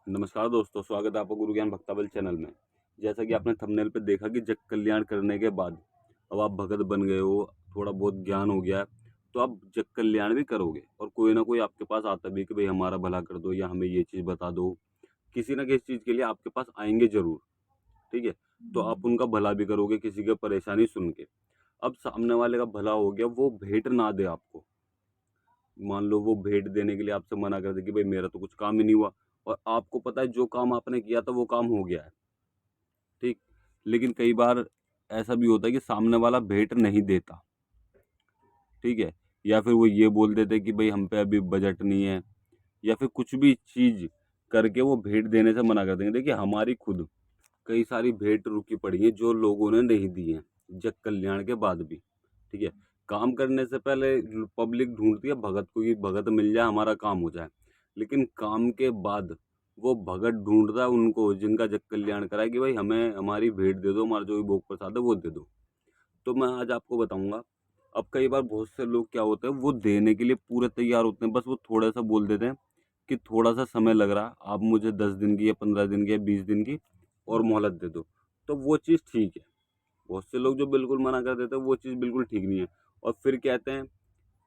नमस्कार दोस्तों, स्वागत है आपका गुरु ज्ञान भक्ताबल चैनल में। जैसा कि आपने थंबनेल पे देखा कि जग कल्याण करने के बाद अब आप भगत बन गए हो, थोड़ा बहुत ज्ञान हो गया है, तो आप जग कल्याण भी करोगे और कोई ना कोई आपके पास आता भी है कि भाई हमारा भला कर दो या हमें ये चीज़ बता दो। किसी ना किसी चीज़ के लिए आपके पास आएंगे जरूर, ठीक है। तो आप उनका भला भी करोगे किसी की परेशानी सुन के। अब सामने वाले का भला हो गया, वो भेंट ना दे आपको। मान लो वो भेंट देने के लिए आपसे मना कर दे कि भाई मेरा तो कुछ काम ही नहीं हुआ, और आपको पता है जो काम आपने किया था वो काम हो गया है, ठीक। लेकिन कई बार ऐसा भी होता है कि सामने वाला भेंट नहीं देता, ठीक है। या फिर वो ये बोल देते कि भाई हम पे अभी बजट नहीं है, या फिर कुछ भी चीज करके वो भेंट देने से मना कर देंगे। देखिए हमारी खुद कई सारी भेंट रुकी पड़ी है जो लोगों ने नहीं दी है, जग कल्याण के बाद भी, ठीक है। काम करने से पहले पब्लिक ढूंढती है भगत को, कि भगत मिल जाए हमारा काम हो जाए। लेकिन काम के बाद वो भगत ढूंढता है उनको जिनका जग कल्याण करा है, कि भाई हमें हमारी भेंट दे दो, हमारा जो भी भोग प्रसाद है वो दे दो। तो मैं आज आपको बताऊंगा। अब कई बार बहुत से लोग क्या होते हैं, वो देने के लिए पूरे तैयार होते हैं, बस वो थोड़ा सा बोल देते हैं कि थोड़ा सा समय लग रहा है, आप मुझे 10 दिन की या 15 दिन की या 20 दिन की और मोहलत दे दो। तो वो चीज़ ठीक है। बहुत से लोग जो बिल्कुल मना कर देते हैं, वो चीज़ बिल्कुल ठीक नहीं है। और फिर कहते हैं,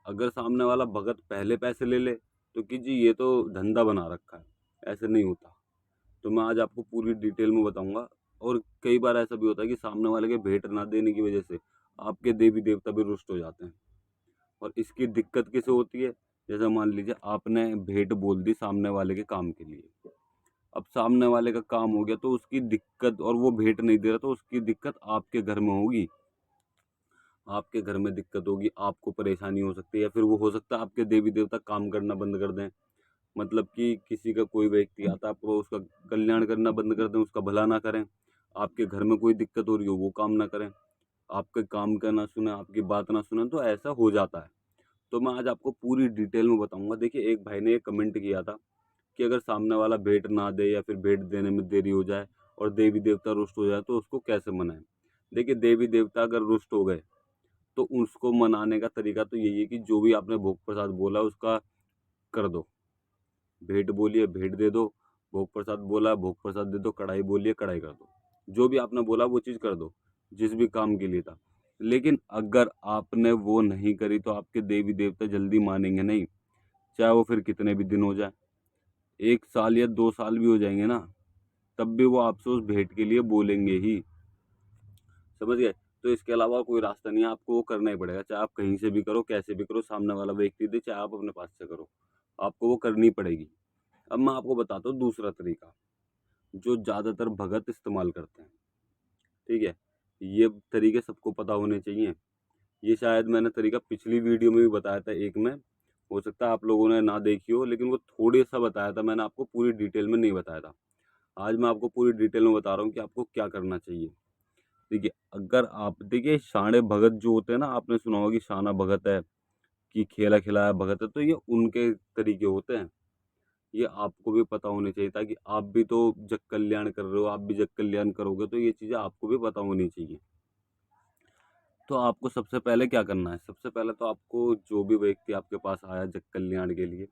अगर सामने वाला भगत पहले पैसे ले ले तो कि जी ये तो धंधा बना रखा है। ऐसे नहीं होता। तो मैं आज आपको पूरी डिटेल में बताऊंगा। और कई बार ऐसा भी होता है कि सामने वाले के भेंट ना देने की वजह से आपके देवी देवता भी रुष्ट हो जाते हैं। और इसकी दिक्कत किसे होती है? जैसे मान लीजिए आपने भेंट बोल दी सामने वाले के काम के लिए। अब सामने वाले का काम हो गया तो उसकी दिक्कत, और वो भेंट नहीं दे रहा तो उसकी दिक्कत आपके घर में होगी। आपके घर में दिक्कत होगी, आपको परेशानी हो सकती है, या फिर वो हो सकता है आपके देवी देवता काम करना बंद कर दें। मतलब कि किसी का कोई व्यक्ति आता है, आपको उसका कल्याण करना बंद कर दें, उसका भला ना करें। आपके घर में कोई दिक्कत हो रही हो, वो काम ना करें, आपके काम का ना सुने, आपकी बात ना सुने, तो ऐसा हो जाता है। तो मैं आज आपको पूरी डिटेल में बताऊंगा। देखिए एक भाई ने एक कमेंट किया था कि अगर सामने वाला भेंट ना दे या फिर भेंट देने में देरी हो जाए और देवी देवता रुष्ट हो जाए तो उसको कैसे मनाएं। देखिए देवी देवता अगर रुष्ट हो गए तो उसको मनाने का तरीका तो यही है कि जो भी आपने भोग प्रसाद बोला उसका कर दो। भेंट बोलिए, भेंट दे दो। भोग प्रसाद बोला, भोग प्रसाद दे दो। कढ़ाई बोलिए, कढ़ाई कर दो। जो भी आपने बोला वो चीज़ कर दो, जिस भी काम के लिए था। लेकिन अगर आपने वो नहीं करी तो आपके देवी देवता जल्दी मानेंगे नहीं, चाहे वो फिर कितने भी दिन हो जाए। 1 साल या 2 साल भी हो जाएंगे ना, तब भी वो आपसे उस भेंट के लिए बोलेंगे ही। समझ गए? तो इसके अलावा कोई रास्ता नहीं है, आपको वो करना ही पड़ेगा। चाहे आप कहीं से भी करो, कैसे भी करो, सामने वाला व्यक्ति दे, चाहे आप अपने पास से करो, आपको वो करनी पड़ेगी। अब मैं आपको बताता हूँ दूसरा तरीका जो ज़्यादातर भगत इस्तेमाल करते हैं, ठीक है। ये तरीके सबको पता होने चाहिए। ये शायद मैंने तरीका पिछली वीडियो में भी बताया था एक में, हो सकता है आप लोगों ने ना देखी हो, लेकिन वो थोड़ी सा बताया था मैंने, आपको पूरी डिटेल में नहीं बताया था। आज मैं आपको पूरी डिटेल में बता रहा हूँ कि आपको क्या करना चाहिए। देखिए अगर आप, देखिए शाणे भगत जो होते हैं ना, आपने सुना होगा कि शाना भगत है, कि खेला खिलाया भगत है, तो ये उनके तरीके होते हैं। ये आपको भी पता होनी चाहिए, ताकि आप भी तो जग कल्याण कर रहे हो, आप भी जग कल्याण करोगे तो ये चीज़ें आपको भी पता होनी चाहिए। तो आपको सबसे पहले क्या करना है? सबसे पहले तो आपको जो भी व्यक्ति आपके पास आया जग कल्याण के लिए,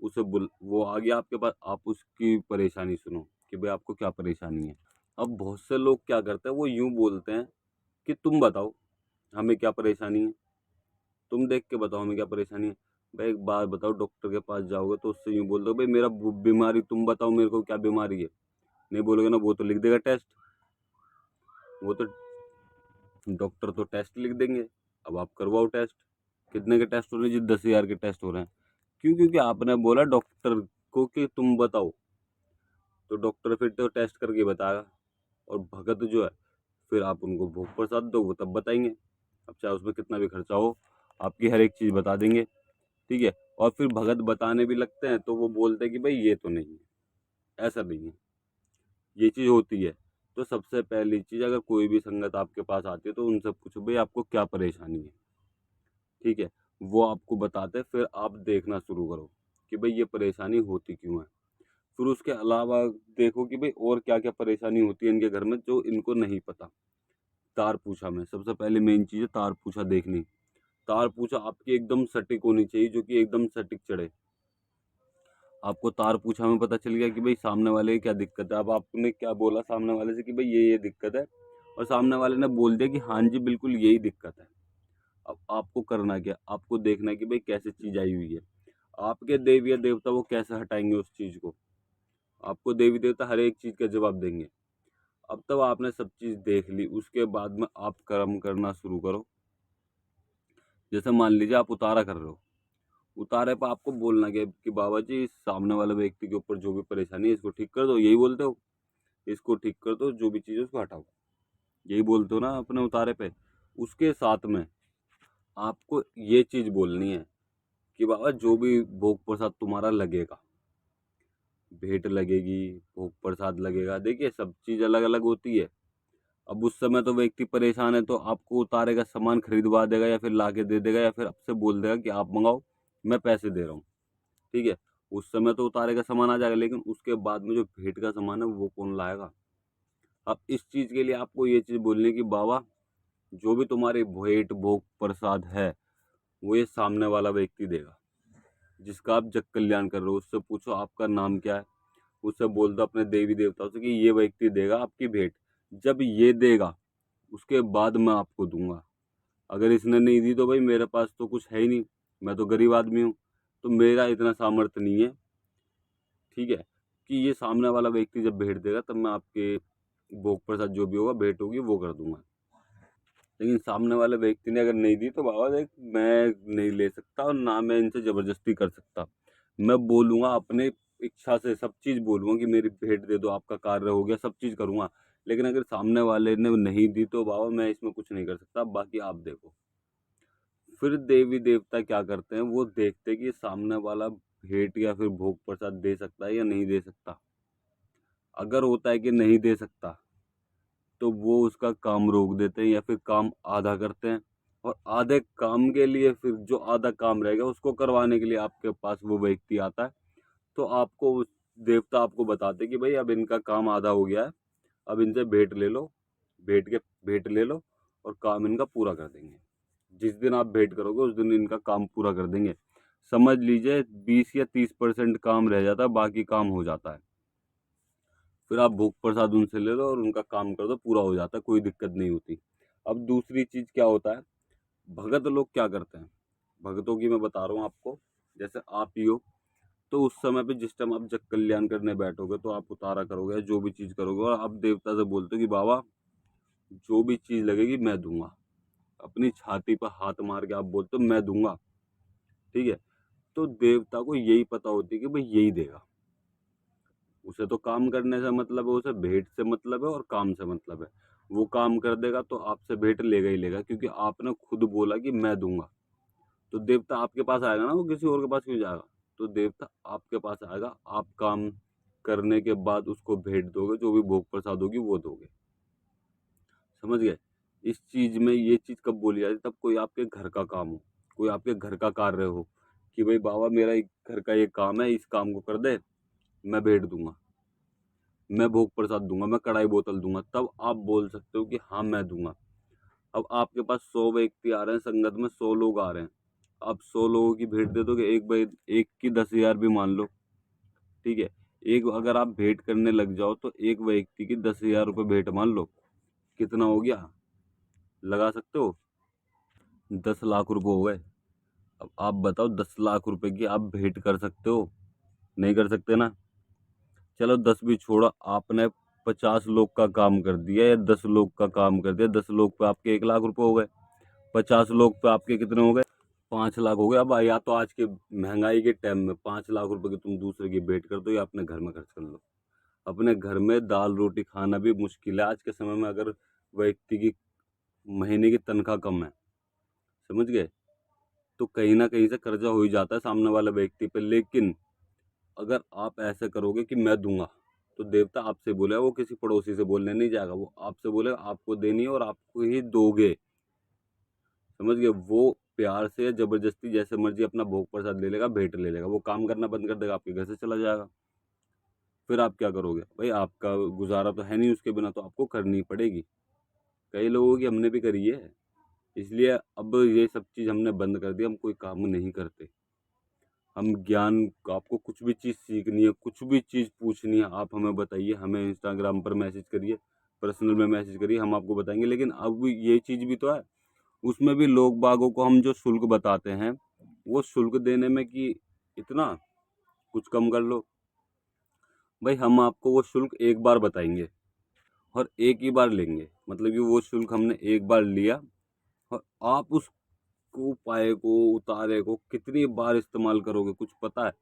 उसे बुल वो आ गया आपके पास, आप उसकी परेशानी सुनो कि भाई आपको क्या परेशानी है। अब बहुत से लोग क्या करते हैं, वो यूं बोलते हैं कि तुम बताओ हमें क्या परेशानी है, तुम देख के बताओ हमें क्या परेशानी है। भाई एक बात बताओ, डॉक्टर के पास जाओगे तो उससे यूं बोल दो भाई मेरा बीमारी तुम बताओ, मेरे को क्या बीमारी है। नहीं बोलोगे ना, वो तो लिख देगा टेस्ट। वो तो डॉक्टर तो टेस्ट लिख देंगे। अब आप करवाओ टेस्ट। कितने के टेस्ट हो रहे हैं जी? 10,000 के टेस्ट हो रहे हैं। क्यों? क्योंकि आपने बोला डॉक्टर को कि तुम बताओ, तो डॉक्टर फिर तो टेस्ट करके बताएगा। और भगत जो है, फिर आप उनको भोग प्रसाद दो, वो तब बताएंगे। अब चाहे उसमें कितना भी खर्चा हो, आपकी हर एक चीज़ बता देंगे, ठीक है। और फिर भगत बताने भी लगते हैं तो वो बोलते हैं कि भाई ये तो नहीं है, ऐसा नहीं है, ये चीज़ होती है। तो सबसे पहली चीज़, अगर कोई भी संगत आपके पास आती है तो उनसे पूछो भाई आपको क्या परेशानी है, ठीक है। वो आपको बताते हैं, फिर आप देखना शुरू करो कि भाई ये परेशानी होती क्यों है। फिर उसके अलावा देखो कि भाई और क्या क्या परेशानी होती है इनके घर में जो इनको नहीं पता। तार पूछा में सबसे पहले मेन चीज़ है तार पूछा देखनी। तार पूछा आपकी एकदम सटीक होनी चाहिए, जो कि एकदम सटीक चढ़े। आपको तार पूछा में पता चल गया कि भाई सामने वाले की क्या दिक्कत है। अब आपने क्या बोला सामने वाले से कि भाई ये दिक्कत है, और सामने वाले ने बोल दिया कि हाँ जी बिल्कुल यही दिक्कत है। अब आपको करना क्या, आपको देखना है कि भाई कैसे चीज आई हुई है, आपके देवी या देवता वो कैसे हटाएंगे उस चीज को। आपको देवी देवता हर एक चीज का जवाब देंगे। अब तब आपने सब चीज देख ली, उसके बाद में आप कर्म करना शुरू करो। जैसे मान लीजिए आप उतारा कर रहे हो, उतारे पर आपको बोलना क्या कि बाबा जी इस सामने वाले व्यक्ति के ऊपर जो भी परेशानी है इसको ठीक कर दो, यही बोलते हो। इसको ठीक कर दो, जो भी चीज़ है उसको हटाओ, यही बोलते हो ना अपने उतारे पे। उसके साथ में आपको ये चीज़ बोलनी है कि बाबा जो भी भोग प्रसाद तुम्हारा लगेगा, भेंट लगेगी, भोग प्रसाद लगेगा, देखिए सब चीज़ अलग अलग होती है। अब उस समय तो व्यक्ति परेशान है तो आपको उतारे का सामान खरीदवा देगा या फिर ला के दे देगा या फिर आपसे बोल देगा कि आप मंगाओ, मैं पैसे दे रहा हूँ, ठीक है। उस समय तो उतारे का सामान आ जाएगा, लेकिन उसके बाद में जो भेंट का सामान है वो कौन लाएगा। अब इस चीज के लिए आपको ये चीज बोलनी है कि बाबा जो भी तुम्हारी भेंट भोग प्रसाद है वो ये सामने वाला व्यक्ति देगा, जिसका आप जग कल्याण कर रहे हो। उससे पूछो आपका नाम क्या है, उससे बोल दो अपने देवी देवताओं से कि ये व्यक्ति देगा आपकी भेंट। जब ये देगा उसके बाद मैं आपको दूंगा। अगर इसने नहीं दी तो भाई मेरे पास तो कुछ है ही नहीं, मैं तो गरीब आदमी हूँ, तो मेरा इतना सामर्थ्य नहीं है, ठीक है, कि ये सामने वाला व्यक्ति जब भेंट देगा तब मैं आपके भोग प्रसाद जो भी होगा भेंट होगी वो कर दूंगा। लेकिन सामने वाले व्यक्ति ने अगर नहीं दी तो बाबा देख मैं नहीं ले सकता और ना मैं इनसे जबरदस्ती कर सकता। मैं बोलूंगा अपने इच्छा से, सब चीज बोलूंगा कि मेरी भेंट दे दो, आपका कार्य हो गया, सब चीज करूंगा। लेकिन अगर सामने वाले ने नहीं दी तो बाबा मैं इसमें कुछ नहीं कर सकता, बाकी आप देखो। फिर देवी देवता क्या करते हैं, वो देखते हैं कि सामने वाला भेंट या फिर भोग प्रसाद दे सकता है या नहीं दे सकता। अगर होता है कि नहीं दे सकता तो वो उसका काम रोक देते हैं या फिर काम आधा करते हैं, और आधे काम के लिए फिर जो आधा काम रहेगा उसको करवाने के लिए आपके पास वो व्यक्ति आता है। तो आपको देवता आपको बताते हैं कि भाई अब इनका काम आधा हो गया है, अब इनसे भेंट ले लो, भेंट ले लो और काम इनका पूरा कर देंगे। जिस दिन आप भेंट करोगे उस दिन इनका काम पूरा कर देंगे। समझ लीजिए 20 या 30% काम रह जाता है, बाकी काम हो जाता है। फिर आप भोग प्रसाद उनसे ले लो और उनका काम कर दो, पूरा हो जाता है, कोई दिक्कत नहीं होती। अब दूसरी चीज क्या होता है, भगत लोग क्या करते हैं, भगतों की मैं बता रहा हूँ आपको। जैसे आप ही हो, तो उस समय पे जिस टाइम आप जग कल्याण करने बैठोगे तो आप उतारा करोगे, जो भी चीज करोगे, और आप देवता से बोलते हो कि बाबा जो भी चीज लगेगी मैं दूंगा। अपनी छाती पर हाथ मार के आप बोलते हो मैं दूंगा, ठीक है। तो देवता को यही पता होती है कि भाई यही देगा। उसे तो काम करने से मतलब है, उसे भेंट से मतलब है और काम से मतलब है। वो काम कर देगा तो आपसे भेंट लेगा ही लेगा, क्योंकि आपने खुद बोला कि मैं दूंगा। तो देवता आपके पास आएगा ना, वो किसी और के पास क्यों जाएगा। तो देवता आपके पास आएगा, आप काम करने के बाद उसको भेंट दोगे, जो भी भोग प्रसाद होगी वो दोगे। समझ गए। इस चीज में ये चीज कब बोली जाती है, तब कोई आपके घर का काम हो, कोई आपके घर का कार्य हो कि भाई बाबा मेरा एक घर का ये काम है, इस काम को कर दे, मैं भेंट दूंगा, मैं भोग प्रसाद दूंगा, मैं कढ़ाई बोतल दूंगा, तब आप बोल सकते हो कि हाँ मैं दूंगा। अब आपके पास 100 व्यक्ति आ रहे हैं, संगत में 100 लोग आ रहे हैं, आप 100 लोगों की भेंट दे दोगे, एक भाई एक की 10,000 भी मान लो, ठीक है। एक अगर आप भेंट करने लग जाओ तो एक व्यक्ति की 10,000 रुपये भेंट मान लो, कितना हो गया, लगा सकते हो, 10 लाख रुपए हो गए। अब आप बताओ 10 लाख रुपए की आप भेंट कर सकते हो, नहीं कर सकते ना। चलो 10 भी छोड़ो, आपने 50 लोग का काम कर दिया या 10 लोग का काम कर दिया, 10 लोग पे आपके 1 लाख रुपए हो गए, 50 लोग पे आपके कितने हो गए, 5 लाख हो गए। अब या तो आज के महंगाई के टाइम में 5 लाख रुपए की तुम दूसरे की भेंट कर दो या अपने घर में खर्च कर लो। अपने घर में दाल रोटी खाना भी मुश्किल है आज के समय में, अगर व्यक्ति की महीने की तनख्वाह कम है, समझ गए। तो कहीं ना कहीं से कर्जा हो ही जाता है सामने वाला व्यक्ति पे। लेकिन अगर आप ऐसे करोगे कि मैं दूंगा, तो देवता आपसे बोलेगा, वो किसी पड़ोसी से बोलने नहीं जाएगा, वो आपसे बोलेगा आपको देनी है और आपको ही दोगे। समझ गए। वो प्यार से या जबरदस्ती जैसे मर्जी अपना भोग प्रसाद ले लेगा, भेंट ले लेगा, वो काम करना बंद कर देगा, आपके घर से चला जाएगा। फिर आप क्या करोगे भाई, आपका गुजारा तो है नहीं उसके बिना, तो आपको करनी पड़ेगी। कई लोगों की हमने भी करी है, इसलिए अब ये सब चीज़ हमने बंद कर दी, हम कोई काम नहीं करते। हम ज्ञान, आपको कुछ भी चीज़ सीखनी है, कुछ भी चीज़ पूछनी है, आप हमें बताइए, हमें इंस्टाग्राम पर मैसेज करिए, पर्सनल में मैसेज करिए, हम आपको बताएंगे। लेकिन अब ये चीज़ भी तो है, उसमें भी लोग बागों को हम जो शुल्क बताते हैं, वो शुल्क देने में कि इतना कुछ कम कर लो। भाई हम आपको वो शुल्क एक बार बताएंगे और एक ही बार लेंगे, मतलब कि वो शुल्क हमने एक बार लिया और आप उसको पाए को, उतारे को कितनी बार इस्तेमाल करोगे कुछ पता है?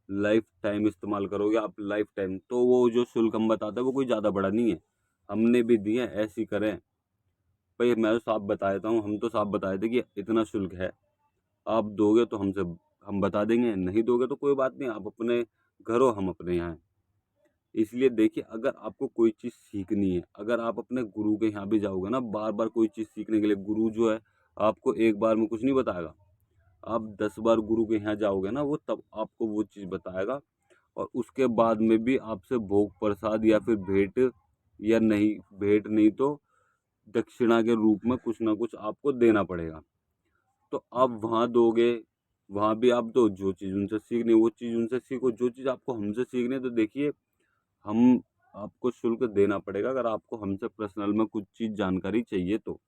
लाइफ टाइम इस्तेमाल करोगे आप, लाइफ टाइम। तो वो जो शुल्क हम बताते हैं वो कोई ज़्यादा बड़ा नहीं है, हमने भी दिए, ऐसे ही करें। भाई मैं तो साफ बता देता हूँ, हम तो साफ बताए थे कि इतना शुल्क है, आप दोगे तो हमसे, हम बता देंगे, नहीं दोगे तो कोई बात नहीं, आप अपने घर हो, हम अपने यहाँ हैं। इसलिए देखिए, अगर आपको कोई चीज़ सीखनी है, अगर आप अपने गुरु के यहाँ भी जाओगे ना बार बार कोई चीज़ सीखने के लिए, गुरु जो है आपको एक बार में कुछ नहीं बताएगा। आप 10 बार गुरु के यहाँ जाओगे ना, वो तब आपको वो चीज़ बताएगा। और उसके बाद में भी आपसे भोग प्रसाद या फिर भेंट, या नहीं भेंट नहीं तो दक्षिणा के रूप में कुछ ना कुछ आपको देना पड़ेगा। तो आप वहाँ दोगे, वहाँ भी आप दो, जो चीज़ उनसे सीखनी है वो चीज़ उनसे सीखो, जो चीज़ आपको हमसे सीखनी है तो देखिए हम, आपको शुल्क देना पड़ेगा अगर आपको हमसे पर्सनल में कुछ चीज़ जानकारी चाहिए तो।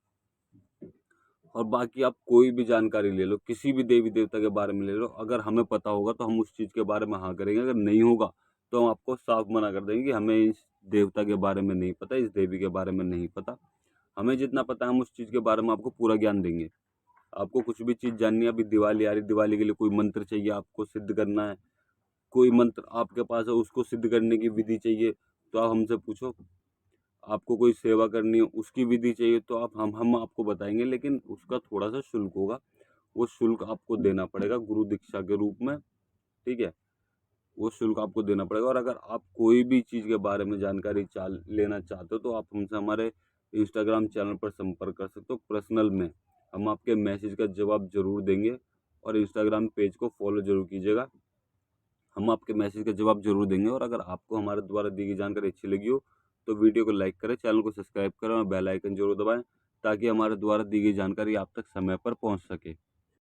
और बाकी आप कोई भी जानकारी ले लो, किसी भी देवी देवता के बारे में ले लो, अगर हमें पता होगा तो हम उस चीज़ के बारे में हाँ करेंगे, अगर नहीं होगा तो हम आपको साफ मना कर देंगे कि हमें इस देवता के बारे में नहीं पता, इस देवी के बारे में नहीं पता। हमें जितना पता है हम उस चीज़ के बारे में आपको पूरा ज्ञान देंगे। आपको कुछ भी चीज़ जाननी है, अभी दिवाली आ रही, दिवाली के लिए कोई मंत्र चाहिए, आपको सिद्ध करना है, कोई मंत्र आपके पास है उसको सिद्ध करने की विधि चाहिए तो आप हमसे पूछो। आपको कोई सेवा करनी है उसकी विधि चाहिए तो आप, हम आपको बताएंगे, लेकिन उसका थोड़ा सा शुल्क होगा, वो शुल्क आपको देना पड़ेगा गुरु दीक्षा के रूप में, ठीक है? वो शुल्क आपको देना पड़ेगा। और अगर आप कोई भी चीज़ के बारे में जानकारी लेना चाहते हो तो आप हमसे हमारे इंस्टाग्राम चैनल पर संपर्क कर सकते हो पर्सनल में, हम आपके मैसेज का जवाब जरूर देंगे। और इंस्टाग्राम पेज को फॉलो जरूर कीजिएगा, हम आपके मैसेज का जवाब जरूर देंगे। और अगर आपको हमारे द्वारा दी गई जानकारी अच्छी लगी हो तो वीडियो को लाइक करें, चैनल को सब्सक्राइब करें और बेल आइकन जरूर दबाएं, ताकि हमारे द्वारा दी गई जानकारी आप तक समय पर पहुंच सके।